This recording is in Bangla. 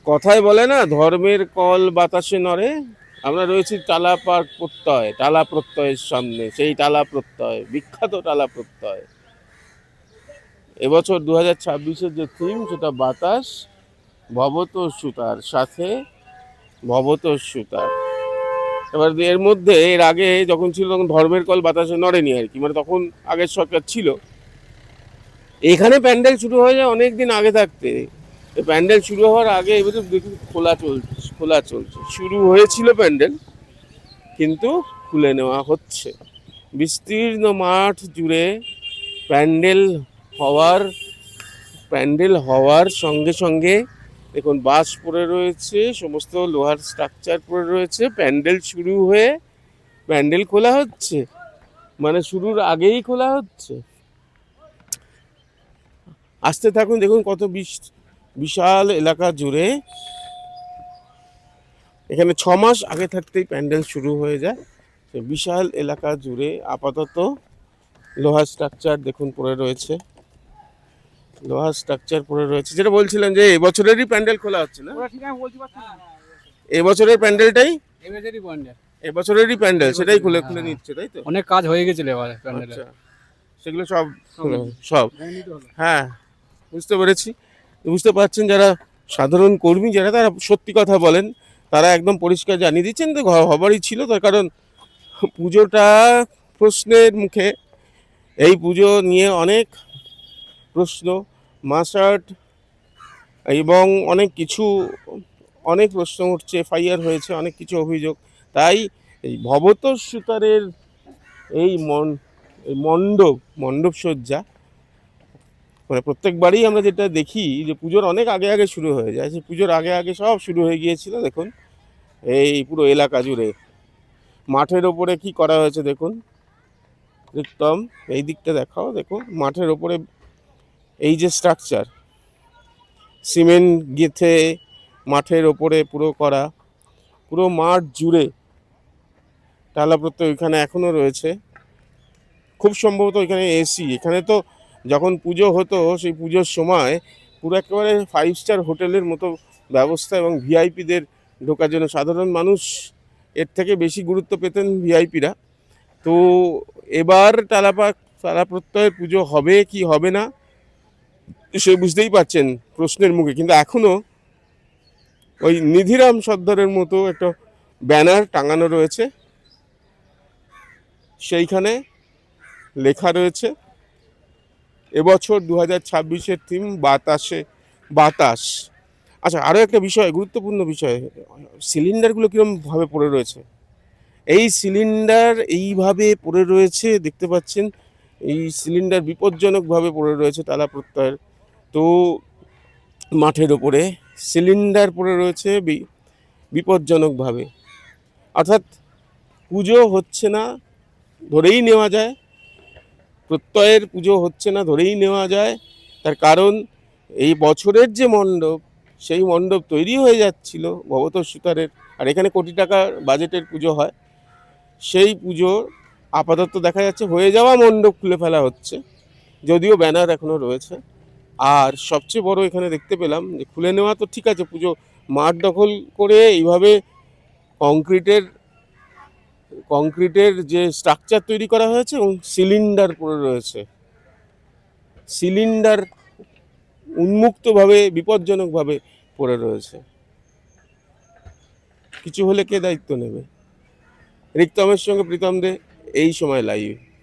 কথায় বলে না, ধর্মের কল বাতাসে নড়ে। আমরা রয়েছি টালা প্রত্যয়ের সামনে, সেই টালা প্রত্যয়, বিখ্যাত টালা প্রত্যয়। এবছর 2026-এর যে থিম, সেটা বাতাস, ভবতোষ সুতার সাথে, ভবতোষ সুতার। এবার এর মধ্যে, এর আগে যখন ছিল তখন ধর্মের কল বাতাসে নড়েনি আর কি, মানে তখন আগের সরকার ছিল। এখানে প্যান্ডেল শুরু হয়ে যায় অনেক দিন আগে থাকতে। এই প্যান্ডেল শুরু হওয়ার আগে এবারে দেখুন খোলা চলছে। শুরু হয়েছিল প্যান্ডেল, কিন্তু খুলে নেওয়া হচ্ছে। বিস্তীর্ণ মাঠ জুড়ে প্যান্ডেল হওয়ার প্যান্ডেল হওয়ার সঙ্গে সঙ্গে দেখুন বাঁশ পড়ে রয়েছে, সমস্ত লোহার স্ট্রাকচার পড়ে রয়েছে। প্যান্ডেল শুরু হয়ে প্যান্ডেল খোলা হচ্ছে, মানে শুরুর আগেই খোলা হচ্ছে। আসতে থাকুন, দেখুন কত বিশাল এলাকা জুড়ে। এখানে 6 মাস আগে থাকতেই প্যান্ডেল শুরু হয়ে যায়। বিশাল এলাকা জুড়ে আপাতত লোহার স্ট্রাকচার দেখুন পড়ে রয়েছে, যেটা বলছিলেন যে এবছরেরই প্যান্ডেল খোলা হচ্ছে না? এবছরের প্যান্ডেলটাই এবছরেরই প্যান্ডেল, সেটাই খুলে খুলে নিচ্ছে, তাই তো? অনেক কাজ হয়ে গেছিল এবারে প্যান্ডেলের। আচ্ছা, সেগুলো সব সব হ্যাঁ, বুঝতে পেরেছি। বুঝতে পারছেন, যারা সাধারণ কর্মী যারা, তারা সত্যি কথা বলেন, তারা একদম পরিষ্কার জানিয়ে দিচ্ছেন তো হবারই ছিল। তার কারণ পুজোটা প্রশ্নের মুখে। এই পুজো নিয়ে অনেক প্রশ্ন, মাসার্ট এবং অনেক প্রশ্ন উঠছে, এফআইআর হয়েছে, অনেক কিছু অভিযোগ। তাই এই ভবতোষ সুতারের এই মণ্ডপ সজ্জা, মানে প্রত্যেকবারই আমরা যেটা দেখি যে পুজোর অনেক আগে আগে শুরু হয়ে যায়, সেই পুজোর আগে আগে সব শুরু হয়ে গিয়েছিল। দেখুন এই পুরো এলাকা জুড়ে মাঠের ওপরে কি করা হয়েছে দেখুন, একদম এই দিকটা দেখাও, দেখুন মাঠের ওপরে এই যে স্ট্রাকচার, সিমেন্ট গেঁথে মাঠের ওপরে পুরো করা, পুরো মাঠ জুড়ে টালা প্রত্যয় ওইখানে এখনো রয়েছে। খুব সম্ভবত এখানে এসি, এখানে তো যখন পুজো হতো সেই পুজোর সময় পুরো একেবারে 5 স্টার হোটেলের মতো ব্যবস্থা, এবং ভিআইপিদের ঢোকার জন্য, সাধারণ মানুষ এর থেকে বেশি গুরুত্ব পেতেন ভিআইপিরা। তো এবার টালা প্রত্যয়ের পুজো হবে কি হবে না সে বুঝতেই পারছেন, প্রশ্নের মুখে। কিন্তু এখনো ওই নিধিরাম সর্দারের মতো একটা ব্যানার টাঙানো রয়েছে, সেইখানে লেখা রয়েছে এবছর 2026-এর থিম বাতাস। আচ্ছা, আরও একটা বিষয়, গুরুত্বপূর্ণ বিষয়, সিলিন্ডারগুলো কীরকমভাবে পড়ে রয়েছে। এই সিলিন্ডার এইভাবে পড়ে রয়েছে, দেখতে পাচ্ছেন, এই সিলিন্ডার বিপজ্জনকভাবে পড়ে রয়েছে টালা প্রত্যয়ের। তো মাঠের ওপরে সিলিন্ডার পড়ে রয়েছে বিপজ্জনকভাবে, অর্থাৎ পুজো হচ্ছে না ধরেই নেওয়া যায়, প্রত্যয়ের পুজো হচ্ছে না ধরেই নেওয়া যায়। তার কারণ এই বছরের যে মণ্ডপ, সেই মণ্ডপ তৈরি হয়ে যাচ্ছিল ভবতোষ সুতারের, আর এখানে কোটি টাকার বাজেটের পুজো হয়। সেই পুজো আপাতত দেখা যাচ্ছে হয়ে যাওয়া মণ্ডপ খুলে ফেলা হচ্ছে, যদিও ব্যানার এখনো রয়েছে। আর সবচেয়ে বড় এখানে দেখতে পেলাম যে খুলে নেওয়া তো ঠিক আছে, পুজো মাঠ দখল করে এইভাবে কংক্রিটের যে স্ট্রাকচার তৈরি করা হয়েছে এবং সিলিন্ডার পড়ে রয়েছে, সিলিন্ডার উন্মুক্তভাবে বিপজ্জনকভাবে পড়ে রয়েছে। কিছু হলে কে দায়িত্ব নেবে? রিক্তমের সঙ্গে প্রীতম দে, এই সময় লাইভ।